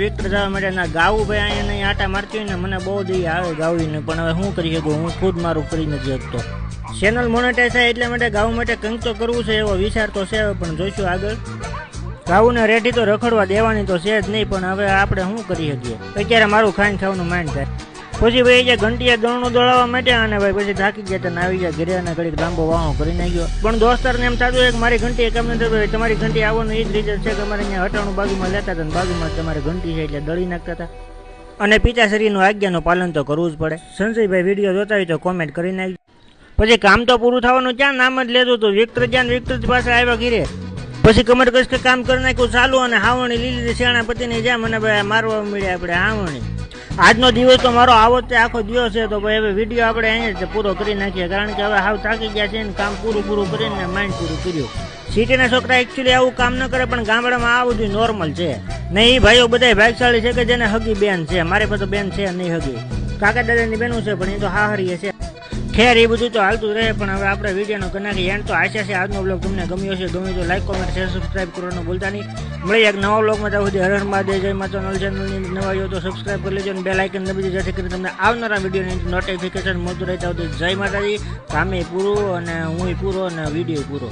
Victor જવા માટે ના ગાવું ભાઈ અહીંયા નહીં આટા મારતી હોય ને મને બહુ દી આવે ગાવીને, પણ હવે શું કરી શકું, હું ખુદ મારું કરી નથી શકતો. ચેનલ મોનેટાઈઝ થાય એટલા માટે ગાવું માટે કંઈક તો કરવું છે એવો વિચાર તો છે, પણ જોઈશું આગળ. ગાવુંને રેડી તો રખડવા દેવાની તો છે જ નહીં, પણ હવે આપણે શું કરી શકીએ. અત્યારે મારું ખાઈને ખાવાનું માઇન્ડ થાય. પછી ભાઈ જે ઘંટીએ દોણું દોડાવવા માટે અને ભાઈ પછી થાકી ગયા તને આવી ગયા ઘરે અને ઘડીક લાંબો વાહો કરી નાખ્યો. પણ દોસ્તારને એમ થતું એક મારી ઘંટી કેમ નથી, તમારી ઘંટી આવવાનું એ જ રીઝન છે કે અમારે અહીંયા હટાણું બાજુમાં લેતા હતા, બાજુમાં તમારી ઘંટી છે એટલે દળી નાખતા હતા. અને પિતાશ્રીનું આજ્ઞાનું પાલન તો કરવું જ પડે. સંજયભાઈ વિડીયો જોતા હોય તો કોમેન્ટ કરી નાખજો. પછી કામ તો પૂરું થવાનું ક્યાં નામ જ લેતું હતું. વિક્ટર પાસે આવ્યા ઘીરે, પછી કમર કસ કે કામ કરી નાખ્યું ચાલુ, અને હાવણી લીલી શેણા પતિની જેમ મને ભાઈ મારવા મળ્યા આપણે હાવણી. આજનો દિવસ તો મારો આવો જ આખો દિવસ છે, તો ભાઈ હવે વિડીયો આપણે અહીંયા જ પૂરો કરી નાખીએ, કારણ કે હવે હાવ થાકી ગયા છે ને કામ પૂરું કરીને માઇન્ડ પૂરું કર્યું. સિટીના છોકરા એકચ્યુઅલી આવું કામ ન કરે, પણ ગામડામાં આ બધું નોર્મલ છે. ને એ ભાઈઓ બધા ભાગશાળી છે કે જેને હગી બેન છે. મારે પાસે બેન છે નહીં હગી, કાકા દાદાની બેનું છે, પણ એ તો હાહરીએ છે. ખેર એ બધું તો હાલતું રહે, પણ હવે આપણે વિડીયોનો કરી નાખીએ એન્ડ. તો આશા છે આજનો બ્લોગ તમને ગમ્યો છે. ગમે તો લાઈક, કોમેન્ટ, શેર, સબસ્ક્રાઈબ કરવાનું ભૂલતા નહીં. મળીએ એક નવા બ્લોગમાં. ત્યાં સુધી હર હર મહાદેવ, જય માતા. નલ ચેનલની નવા જો તો સબસ્ક્રાઈબ કરી લેજો અને બેલ આઇકન દબાવી દેજો, જેથી કરીને તમને આવનારા વિડીયોની નોટિફિકેશન મળતું રહેતા હોય. જય માતાજી. કામે પૂરું અને હું પૂરો અને વિડીયો પૂરો.